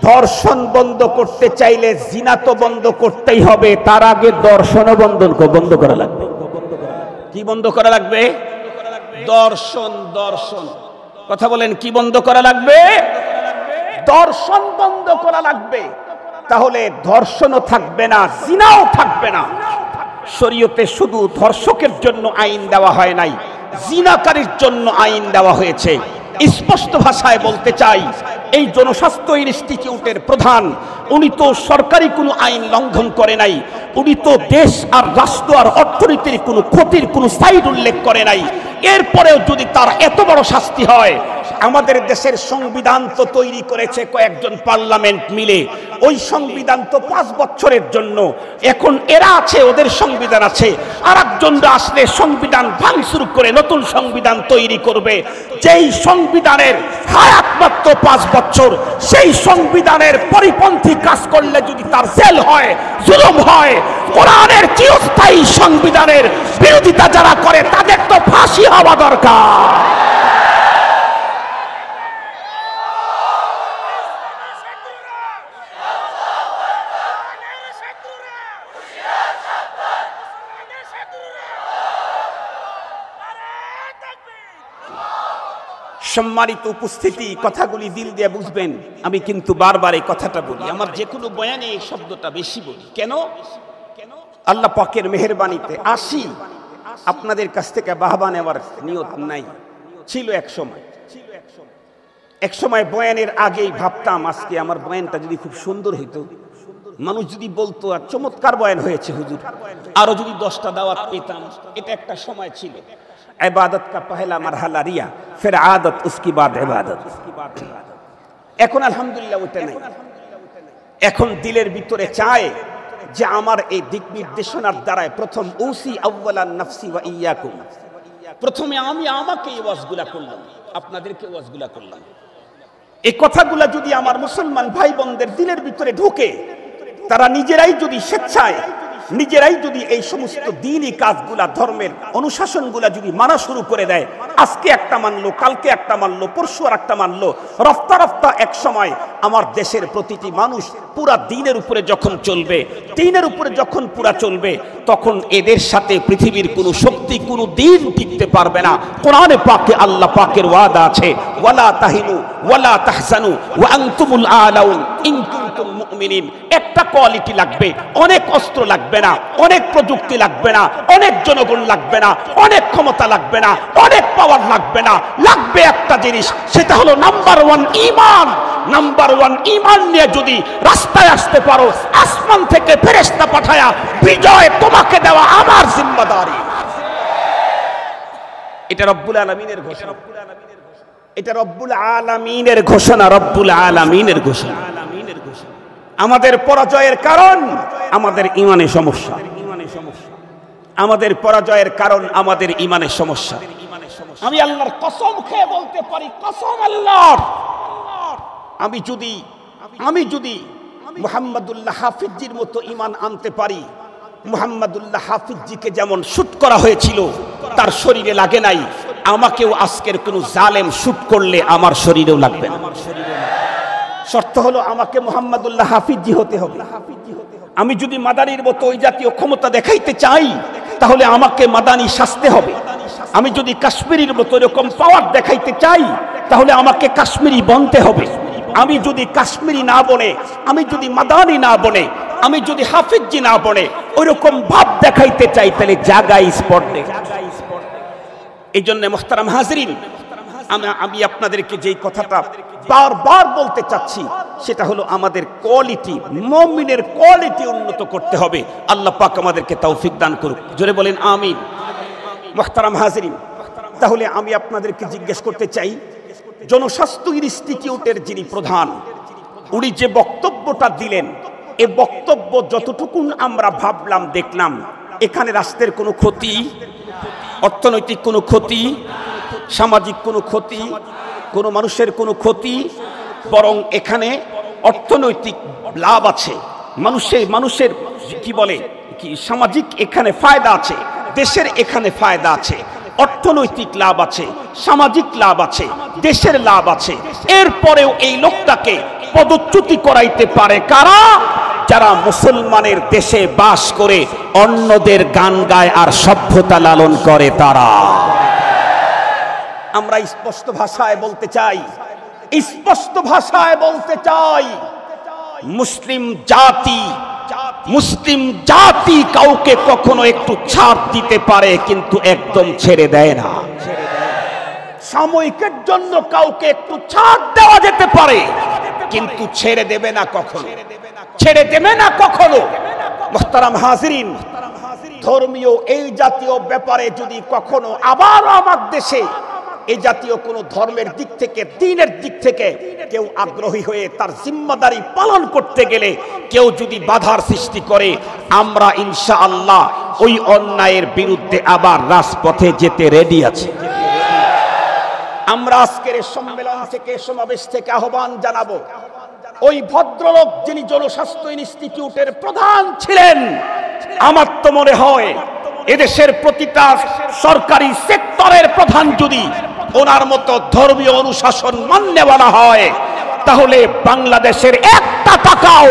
ধর্ষণ বন্ধ করতে চাইলে জিনা তো বন্ধ করতেই হবে, তার আগে দর্শনও বন্ধ করা লাগবে। কি বন্ধ করা লাগবে? দর্শন। দর্শন, কথা বলেন, কি বন্ধ করা লাগবে? দর্শন বন্ধ করা লাগবে। তাহলে ধর্ষণও থাকবে না, জিনাও থাকবে না। শরীয়তে শুধু ধর্ষকের জন্য আইন দেওয়া হয় নাই, জিনাকারীর জন্য আইন দেওয়া হয়েছে। স্পষ্ট ভাষায় বলতে চাই, এই জনস্বাস্থ্য ইনস্টিটিউটের প্রধান উনি তো সরকারি কোনো আইন লঙ্ঘন করে নাই, উনি তো দেশ আর রাষ্ট্র আর অর্থনীতির কোনো ক্ষতির কোনো সাইড উল্লেখ করে নাই। এরপরেও যদি তার এত বড় শাস্তি হয়, আমাদের দেশের সংবিধান তো তৈরি করেছে কয়েকজন পার্লামেন্ট মিলে, ওই সংবিধান তো 5 বছরের জন্য। এখন এরা আছে, ওদের সংবিধান আছে, আর একজনরা আসলে সংবিধান ভাঙচুর করে নতুন সংবিধান তৈরি করবে। যেই সংবিধানের হায়াত মাত্র 5 বছর, সেই সংবিধানের পরিপন্থী কাজ করলে যদি তার জেল হয়, জুলুম হয়, কোরআনের চিরস্থায়ী সংবিধানের বিরোধিতা যারা করে তাদের তো ফাঁসি হওয়া দরকার। সম্মানিত উপস্থিতি, কথাগুলি দিল দিয়ে বুঝবেন। আমি কিন্তু বারবার এই কথাটা বলি, আমার যে কোনো বয়ানে এই শব্দটা বেশি বলি। কেন? আল্লাহ পাকের মেহেরবানিতে আসি, আপনাদের কাছ থেকে বাহবা নেওয়ার নিয়ত নাই। ছিল এক সময় বয়ানের আগেই ভাবতাম আজকে আমার বয়ানটা যদি খুব সুন্দর হইতো, মানুষ যদি বলতো আর চমৎকার বয়ান হয়েছে হুজুর, আরো যদি 10টা দাওয়াত পেতাম। এটা একটা সময় ছিল। इबादत का पहला मरहला रिया, फिर आदत, उसकी बाद इबादत। এখন আলহামদুলিল্লাহ ওটা নাই। এখন দিলের ভিতরে চায় যে আমার এই দিক নির্দেশনার দ্বারায় প্রথম উসি আউয়ালান নাফসি ওয়া ইয়াকুম, প্রথমে আমি আমাকে এই ওয়াজগুলা করলাম, আপনাদেরকে ওয়াজগুলা করলাম। এই কথাগুলা যদি আমার মুসলমান ভাই বোনদের দিলের ভিতরে ঢোকে, তারা নিজেরাই যদি স্বেচ্ছায় নিজেরাই যদি এই সমস্ত দ্বীনি কাজগুলা, ধর্মের অনুশাসনগুলা যদি মানা শুরু করে দেয়, আজকে একটা মানলো, কালকে একটা মানলো, পরশু আর একটা মানলো, রফতা রফতা এক সময় আমার দেশের প্রতিটি মানুষ পুরা দ্বীনের উপরে যখন চলবে, দ্বীনের উপরে যখন পুরা চলবে, তখন এদের সাথে পৃথিবীর কোনো শক্তি, কোনো দ্বীন টিকতে পারবে না। কোরআনে পাকে আল্লাহ পাকের ওয়াদা আছে, ওয়ালা তাহিনু ওয়ালা তাহজানু ওয়া আনতুমুল আলাউন ইন কুনতুম মুমিনিন। একটা কোয়ালিটি লাগবে, অনেক অস্ত্র লাগবে না, অনেক প্রযুক্তি লাগবে না, অনেক জনগণ লাগবে না, অনেক ক্ষমতা লাগবে না, অনেক পাওয়ার লাগবে না, লাগবে একটা জিনিস, সেটা হলো নাম্বার 1 ঈমান। নাম্বার 1 ঈমান নিয়ে যদি রাস্তায় আসতে পারো, আসমান থেকে ফেরেশতা পাঠায়া বিজয় তোমাকে দেওয়া আমার জিম্মাদারি। এটা রব্বুল আলামিনের ঘোষণা, এটা রব্বুল আলামিনের ঘোষণা, রব্বুল আলামিনের ঘোষণা। আমাদের পরাজয়ের কারণ আমাদের ঈমানের সমস্যা, আমাদের পরাজয়ের কারণ আমাদের ঈমানের সমস্যা। আমি আল্লাহর কসম খেয়ে বলতে পারি, কসম আল্লাহর, আমি যদি মুহাম্মাদুল্লাহ হাফিজজির মতো ঈমান আনতে পারি, মুহাম্মাদুল্লাহ হাফিজজিকে যেমন শুট করা হয়েছিল তার শরীরে লাগে নাই, আমাকেও আজকের কোন জালেম শুট করলে আমার শরীরেও লাগবে না। শর্ত হলো আমাকে মুহাম্মাদুল্লাহ হাফিজজি হতে হবে। আমি যদি মাদানির মতো ওই জাতীয় ক্ষমতা দেখাইতে চাই, তাহলে আমাকে মাদানি সাজতে হবে। আমি যদি কাশ্মীরির মতো এরকম পাওয়ার দেখাইতে চাই, তাহলে আমাকে কাশ্মীরি বনতে হবে। আমি যদি কাশ্মীরি না বনে, আমি যদি মাদানি না বনে, আমি যদি হাফিজজি না বনে ওইরকম ভাব দেখাইতে চাই, তাহলে জায়গায় স্পট নেই। এই জন্য মুহতারাম হাজরিন, আমি আপনাদেরকে যেই কথাটা বারবার বলতে চাচ্ছি, সেটা হলো আমাদের কোয়ালিটি, মুমিনের কোয়ালিটি উন্নত করতে হবে। আল্লাহ পাক আমাদেরকে তৌফিক দান করুক, জোরে বলেন আমিন। মুহতারাম হাজরিন, তাহলে আমি আপনাদেরকে জিজ্ঞেস করতে চাই, জনস্বাস্থ্য ইনস্টিটিউটের যিনি প্রধান, উনি যে বক্তব্যটা দিলেন, এই বক্তব্য যতটুকু আমরা ভাবলাম, দেখলাম, এখানে রাষ্ট্রের কোনো ক্ষতি, অর্থনৈতিক কোনো ক্ষতি, সামাজিক কোনো ক্ষতি, কোনো মানুষের কোনো ক্ষতি, বরং এখানে অর্থনৈতিক লাভ আছে। মানুষের কি বলে কি সামাজিক এখানে ফায়দা আছে, দেশের এখানে ফায়দা আছে, অর্থনৈতিক লাভ আছে, সামাজিক লাভ আছে, দেশের লাভ আছে। এরপরেও এই লোকটাকে পদচ্যুতি করাইতে পারে কারা? যারা মুসলমানের দেশে বাস করে অন্যদের গান গায় আর সভ্যতা লালন করে তারা। আমরা স্পষ্ট ভাষায় বলতে চাই, স্পষ্ট ভাষায় বলতে চাই, মুসলিম জাতি কাউকে কখনো একটু ছাড় দিতে পারে কিন্তু একদম ছেড়ে দেয় না। সাময়িকের জন্য কাউকে একটু ছাড় দেওয়া যেতে পারে কিন্তু ছেড়ে দেবে না কখনো, ছেড়ে দেবে না কখনো। মুহতারাম হাজিরিন, ধর্মীয় এই জাতীয় ব্যাপারে যদি কখনো আবারও আমার দেশে এই জাতীয় কোন ধর্মের দিক থেকে, দ্বীনের দিক থেকে কেউ আগ্রহী হয়ে তার জিম্মাদারি পালন করতে গেলে কেউ যদি বাধার সৃষ্টি করে, আমরা ইনশাআল্লাহ ওই অন্যায়ের বিরুদ্ধে আবার রাজপথে যেতে রেডি আছি। আমরা আজকের সম্মেলন থেকে, সমাবেশ থেকে আহ্বান জানাবো, ওই ভদ্রলোক যিনি জনস্বাস্থ্য ইনস্টিটিউটের প্রধান ছিলেন, আমার তো মনে হয় এদেশের প্রতিটা সরকারি সেক্টরের প্রধান যদি ওনার মতো ধর্মীয় অনুশাসন মান্যওয়ালা হয়, তাহলে বাংলাদেশের একটা টাকাও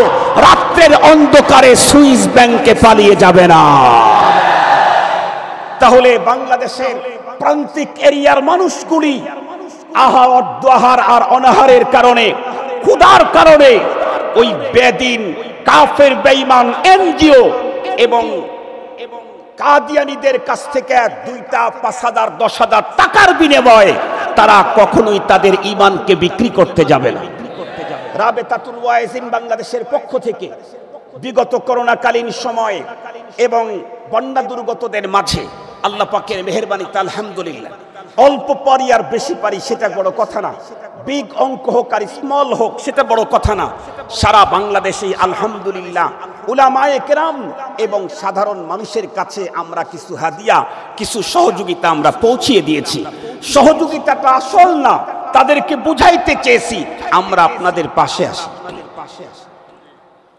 রাত্রের অন্ধকারে সুইস ব্যাংকে পালিয়ে যাবে না। তাহলে বাংলাদেশের প্রান্তিক এরিয়ার মানুষগুলি আহার আর অনাহারের কারণে, ক্ষুধার কারণে ওই বেদিন কাফের বেঈমান এনজিও এবং কাদিয়ানীদের কাছ থেকে 2টা 5,000 10,000 টাকার বিনিময়ে তারা কখনোই তাদের ঈমানকে বিক্রি করতে যাবে না। রাবেতাতুল ওয়াইজিন বাংলাদেশের পক্ষ থেকে বিগত করোনাকালীন সময়ে এবং বন্যা দুর্গতদের মাঝে আল্লাহ পাকের মেহেরবানিতে আলহামদুলিল্লাহ, অল্প পারি আর বেশি পারি সেটা বড় কথা না, বিগ অঙ্ক হোক আর স্মল হোক সেটা বড় কথা না, সারা বাংলাদেশে আলহামদুলিল্লাহ উলামায়ে কেরাম এবং সাধারণ মানুষের কাছে আমরা কিছু হাদিয়া, কিছু সহযোগিতা আমরা পৌঁছিয়ে দিয়েছি। সহযোগিতাটা আসল না, তাদেরকে বুঝাইতে চেয়েছি আমরা আপনাদের পাশে আছি,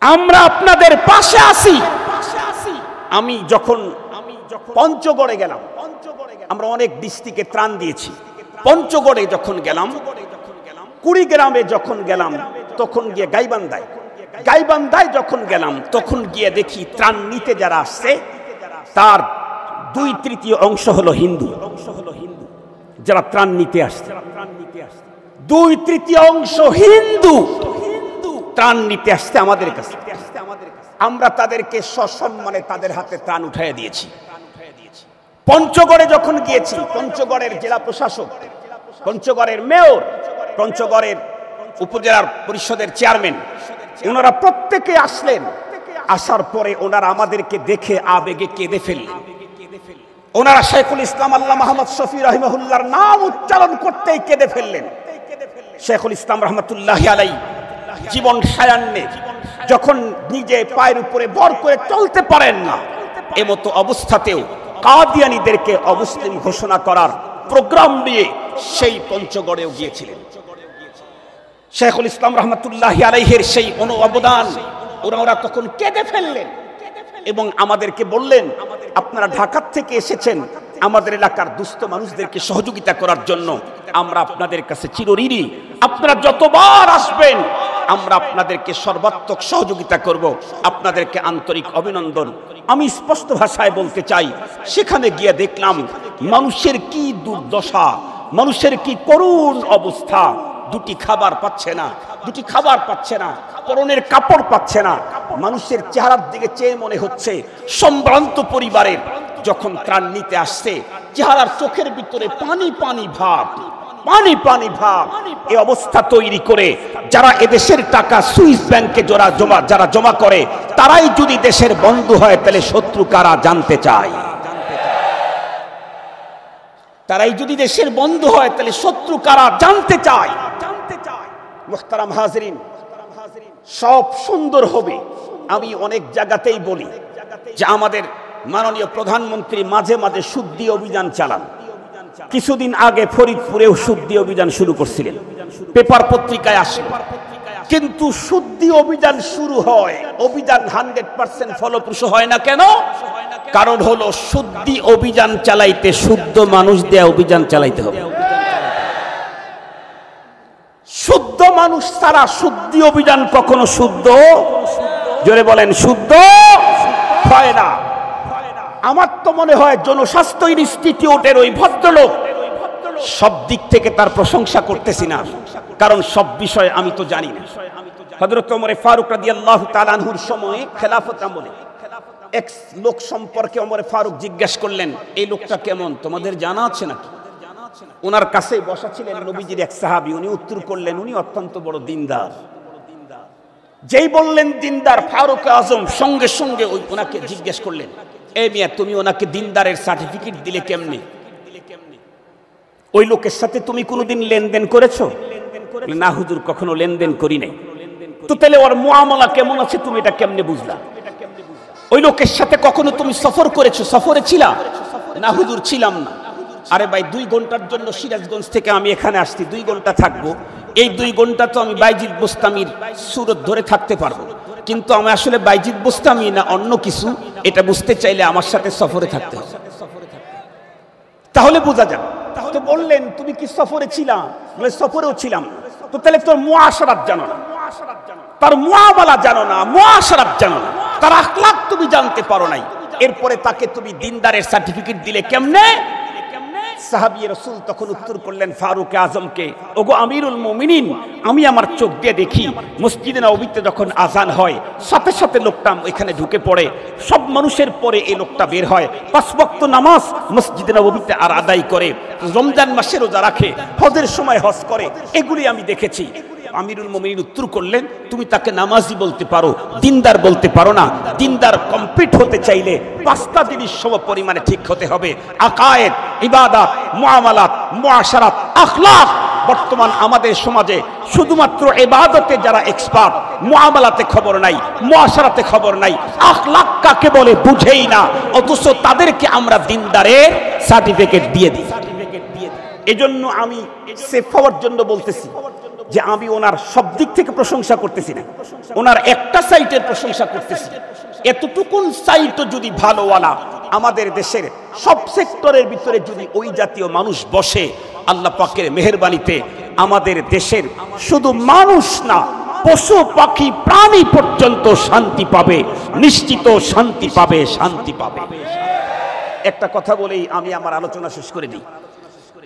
আমরা আপনাদের পাশে আছি। আমি যখন পঞ্চগড়ে গেলাম, আমরা অনেক ডিস্ট্রিক্টে ত্রাণ দিয়েছি। পঞ্চগড়ে যখন গেলাম, কুড়িগ্রামে যখন গেলাম, তখন গিয়ে গাইবান্ধায় যখন গেলাম, তখন গিয়ে দেখি ত্রাণ নিতে যারা আসছে তার 2/3 অংশ হলো হিন্দু। যারা ত্রাণ নিতে আসছে 2/3 অংশ হিন্দু ত্রাণ নিতে আসছে আমাদের কাছে। আমরা তাদেরকে সসম্মানে তাদের হাতে ত্রাণ উঠাইয়া দিয়েছি। পঞ্চগড়ে যখন গিয়েছি, পঞ্চগড়ের জেলা প্রশাসক, পঞ্চগড়ের মেয়র, পঞ্চগড়ের উপজেলার পরিষদের চেয়ারম্যান, ওনারা প্রত্যেকে আসলেন। আসার পরে ওনারা আমাদেরকে দেখে আবেগে কেঁদে ফেললেন। ওনারা শেখুল ইসলাম আল্লাহ মুহাম্মদ শফি রাহিমাহুল্লাহর নাম উচ্চারণ করতেই কেঁদে ফেললেন। শেখুল ইসলাম রহমতুল্লাহি আলাইহি জীবন সায়ান্নে যখন নিজে পায়ের উপরে ভর করে চলতে পারেন না, এমতো অবস্থাতেও কাদিয়ানীদেরকে অমুসলিম ঘোষণা করার প্রোগ্রাম নিয়ে সেই পঞ্চগড়েও গিয়েছিলেন। শেখুল ইসলাম রহমতুল্লাহি আলাইহির সেই অবদান ওরা তখন কেঁদে ফেললেন এবং আমাদেরকে বললেন, আপনারা ঢাকা থেকে এসেছেন আমাদের এলাকার দুস্থ মানুষদেরকে সহযোগিতা করার জন্য, আমরা আপনাদের কাছে চিরঋণী। আপনারা যতবার আসবেন আমরা আপনাদেরকে সর্বাত্মক সহযোগিতা করব। আপনাদেরকে আন্তরিক অভিনন্দন। আমি স্পষ্ট ভাষায় বলতে চাই, সেখানে গিয়ে দেখলাম মানুষের কি দুর্দশা, মানুষের কি করুণ অবস্থা। দুটি খাবার পাচ্ছে না, পরনের কাপড় পাচ্ছে না। মানুষের চেহারার দিকে চেয়ে মনে হচ্ছে সম্ভ্রান্ত পরিবারের যখন ত্রাণ নিতে আসছে, চেহারার চোখের ভিতরে পানি ভাব। এই অবস্থা তৈরি করে যারা এদেশের টাকা সুইস ব্যাংকে যারা জমা করে, তারাই যদি দেশের বন্ধু হয় তাহলে শত্রু কারা জানতে চায়। তারাই যদি দেশের বন্ধু হয় তাহলে শত্রু কারা জানতে চায়। মুহতারাম হাজিরিন, সব সুন্দর হবে। আমি অনেক জায়গাতেই বলি যে আমাদের মাননীয় প্রধানমন্ত্রী মাঝে মাঝে শুদ্ধি অভিযান চালান। কিছুদিন আগে ফরিদপুরেও শুদ্ধি অভিযান শুরু করছিলেন, পেপার পত্রিকায় আসে। কিন্তু শুদ্ধি অভিযান শুরু হয়, অভিযান 100% ফলপ্রসূ হয় না কেন? কারণ হলো শুদ্ধি অভিযান চালাইতে শুদ্ধ মানুষ দিয়ে অভিযান চালাইতে হবে। শুদ্ধ মানুষ ছাড়া শুদ্ধি অভিযান কখনো শুদ্ধ জোরে বলেন শুদ্ধ হয় না। আমার তো মনে হয় জনস্বাস্থ্য ইনস্টিটিউটের ওই ভদ্রলোক সব দিক থেকে তার প্রশংসা করতেছি না, কারণ সব বিষয় আমি তো জানি না। হযরত ওমর ফারুক রাদিয়াল্লাহু তাআলা আনহুর সময়ে খেলাফত আমলে এক লোক সম্পর্কে ওমর ফারুক জিজ্ঞাসা করলেন, এই লোকটা কেমন তোমাদের জানা আছে নাকি? ওনার কাছে বসা ছিলেন নবীজির এক সাহাবী, উনি উত্তর করলেন উনি অত্যন্ত বড় দিনদার। যেই বললেন দিনদার, ফারুক আজম সঙ্গে সঙ্গে ওনাকে জিজ্ঞেস করলেন, এ মিয়া তুমি ওনাকে দিনদারের সার্টিফিকেট দিলে কেমনে? ওই লোকের সাথে তুমি কোনোদিন লেনদেন করেছো? না হুজুর, কখনো লেনদেন করি নাই। তো তাহলে ওর মুআমালা কেমন আছে তুমি এটা কেমনে বুঝলা? ওই লোকের সাথে কখনো তুমি সফর করেছো? সফরে ছিলা? না হুজুর, ছিলাম না। আরে ভাই, 2 ঘন্টার জন্য সিরাজগঞ্জ থেকে আমি এখানে আসছি, 2 ঘন্টা থাকবো। এই 2 ঘন্টা তো আমি বাইজিদ বোস্তামির সুরত ধরে থাকতে পারবো, কিন্তু আমি আসলে বাইজিদ বোস্তামি না অন্য কিছু, এটা বুঝতে চাইলে আমার সাথে সফরে থাকতে হবে, তাহলে বোঝা যাবে। তো বললেন তুমি কি সফরে ছিলা? বলে সফরেও ছিলাম। তো তাহলে তোর মুআশারাত জানো না, তার মুআমালা জানো না, মুআশারাত জানো না, তার আখলাক তুমি জানতে পারো নাই, এরপরে তাকে তুমি দিনদারের সার্টিফিকেট দিলে কেমনে? সাহাবী রাসূল তখন উত্তর করলেন ফারুক আজমকে, ওগো আমিরুল মুমিনিন, আমি আমার চোখ দিয়ে দেখি মসজিদে নববীতে যখন আজান হয় সাথে সাথে লোকটা এখানে ঢুকে পড়ে, সব মানুষের পরে এই লোকটা বের হয়, 5 ওয়াক্ত নামাজ মসজিদে নববীতে আর আদায় করে, রমজান মাসে রোজা রাখে, হজের সময় হজ করে, এগুলি আমি দেখেছি। আমিরুল মুমিনিন উত্তর করলেন, তুমি তাকে নামাজি বলতে পারো, দিনদার বলতে পারো না। দিনদার কমপ্লিট হতে চাইলে 5টা জিনিস সম পরিমাণে ঠিক হতে হবে: আকায়েদ, ইবাদত, মুআমালাত, মুআশারাত, আখলাক। বর্তমান আমাদের সমাজে শুধুমাত্র ইবাদতে যারা এক্সপার্ট, মুআমালাতে খবর নাই, মুআশারাতে খবর নাই, আখলাক কাকে বলে বুঝেই না, অথচ তাদেরকে আমরা দিনদারের সার্টিফিকেট দিয়ে দিই। এজন্য আমি সেফ হওয়ার জন্য বলতেছি যে আমি ওনার সব দিক থেকে প্রশংসা করতেছি না, ওনার একটা সাইটের প্রশংসা করতেছি। এতটুকুন সাইটও যদি ভালোওয়ালা আমাদের দেশের সব সেক্টরের ভিতরে যদি ওই জাতীয় মানুষ বসে, আল্লাহ পাকের মেহেরবানিতে আমাদের দেশের শুধু মানুষ না, পশু পাখি প্রাণী পর্যন্ত শান্তি পাবে, নিশ্চিত শান্তি পাবে, শান্তি পাবে। একটা কথা বলেই আমি আমার আলোচনা শেষ করে দিই।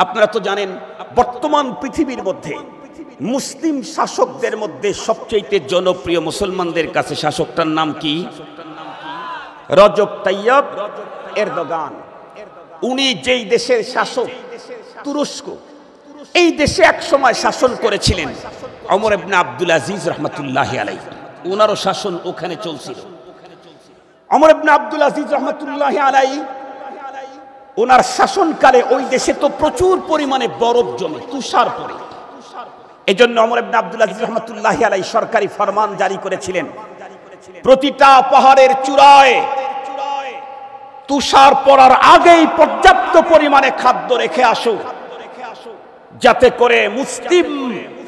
আপনারা তো জানেন বর্তমান পৃথিবীর মধ্যে মুসলিম শাসকদের মধ্যে সবচেয়ে জনপ্রিয় মুসলমানদের কাছে শাসকটার নাম কি? রজব তাইয়্যিব এরদোগান। উনি যেই দেশের শাসক, তুরস্ক, এই দেশে এক সময় শাসন করেছিলেন ওমর ইবনে আব্দুল আজিজ রাহমাতুল্লাহি আলাইহি। ওনারও শাসন ওখানে চলছিল। ওমর ইবনে আব্দুল আজিজ রাহমাতুল্লাহি আলাইহি ওনার শাসনকালে ওই দেশে তো প্রচুর পরিমাণে বরফ জমে, তুষার পড়ে। এজন্য ওমর ইবনে আব্দুল আজিজ রাহমাতুল্লাহি আলাইহি সরকারি ফরমান জারি করেছিলেন, প্রতিটা পাহাড়ের চূড়ায় তুষার পড়ার আগেই পর্যাপ্ত পরিমাণে খাদ্য রেখে আসো, যাতে করে মুসলিম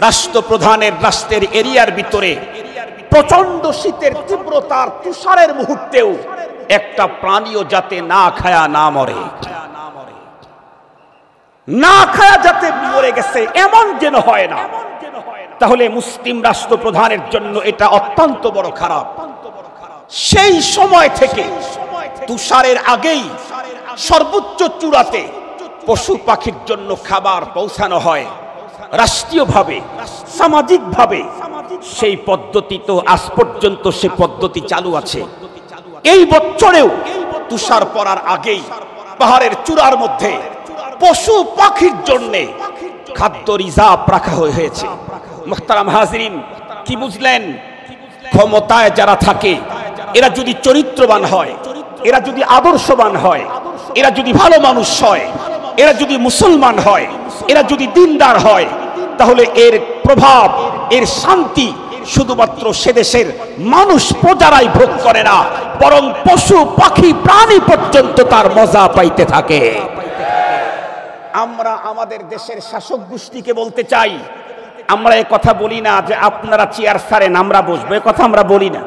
রাষ্ট্রপ্রধানের রাষ্ট্রের এরিয়ার ভিতরে প্রচন্ড শীতের তীব্রতার তুষারের মুহূর্তেও একটা প্রাণীও যাতে না খায়া না মরে, না খায়া যাতে মরে গেছে এমন যেন হয় না। তাহলে মুসলিম রাষ্ট্রপ্রধানের জন্য এটা অত্যন্ত বড় খারাপ। সেই সময় থেকে তুষারের আগেই সর্বোচ্চ চূড়াতে পশু পাখির জন্য খাবার পৌঁছানো হয় রাষ্ট্রীয়ভাবে, সামাজিকভাবে। সেই পদ্ধতি তো আজ পর্যন্ত সে পদ্ধতি চালু আছে। এই বছরেও তুষার পড়ার আগেই পাহাড়ের চূড়ার মধ্যে পশু পাখির জন্য খাদ্য রিজার্ভ রাখা হয়েছে। মুহতারাম হাজিরিন, কি বুঝলেন? ক্ষমতায় যারা থাকে এরা যদি চরিত্রবান হয়, এরা যদি আদর্শবান হয়, এরা যদি ভালো মানুষ হয়, এরা যদি মুসলমান হয়, এরা যদি দিনদার হয়, তাহলে এর প্রভাব, এর শান্তি শুধুমাত্র সে দেশের মানুষ প্রজারাই ভোগ করে না, বরং পশু পাখি প্রাণী পর্যন্ত তার মজা পাইতে থাকে। আমরা আমাদের দেশের শাসক গোষ্ঠীকে বলতে চাই, আমরা এই কথা বলি না যে আপনারা চেয়ার ছাড়েন আমরা বসবো, এই কথা আমরা বলি না।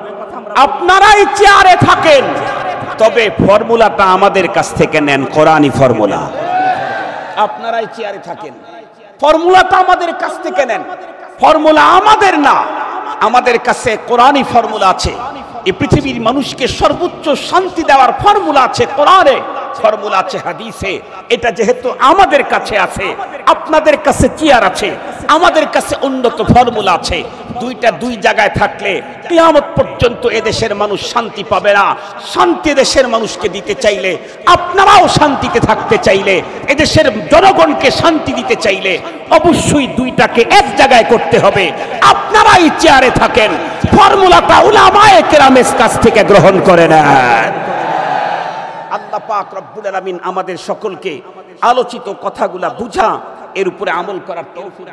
আপনারাই চেয়ারে থাকেন, তবে ফর্মুলাটা আমাদের কাছ থেকে নেন, কোরআনী ফর্মুলা। আপনারাই চেয়ারে থাকেন, ফর্মুলাটা আমাদের কাছ থেকে নেন। ফর্মুলা আমাদের না, আমাদের কাছে কোরআনী ফর্মুলা আছে। এই পৃথিবীর মানুষকে সর্বোচ্চ শান্তি দেওয়ার ফর্মুলা আছে কোরআনে, ফর্মুলা আছে হাদিসে। এটা যেহেতু আমাদের কাছে আছে, আপনাদের কাছে কি আর আছে? আমাদের কাছে উন্নত ফর্মুলা আছে। দুইটা দুই জায়গায় থাকলে কিয়ামত পর্যন্ত এদেশের মানুষ শান্তি পাবে না। শান্তি দেশের মানুষকে দিতে চাইলে, আপনারাও শান্তিতে থাকতে চাইলে, এদেশের জনগণকে শান্তি দিতে চাইলে অবশ্যই দুইটাকে এক জায়গায় করতে হবে। আপনারাই চেয়ারে থাকেন, ফর্মুলাটা উলামায়ে কেরামের কাছ থেকে গ্রহণ করে নেন। আল্লাহ পাক রব্বুল আলামিন আমাদের সকলকে আলোচিত কথাগুলা বুঝা, এর উপরে আমল করার তৌফিক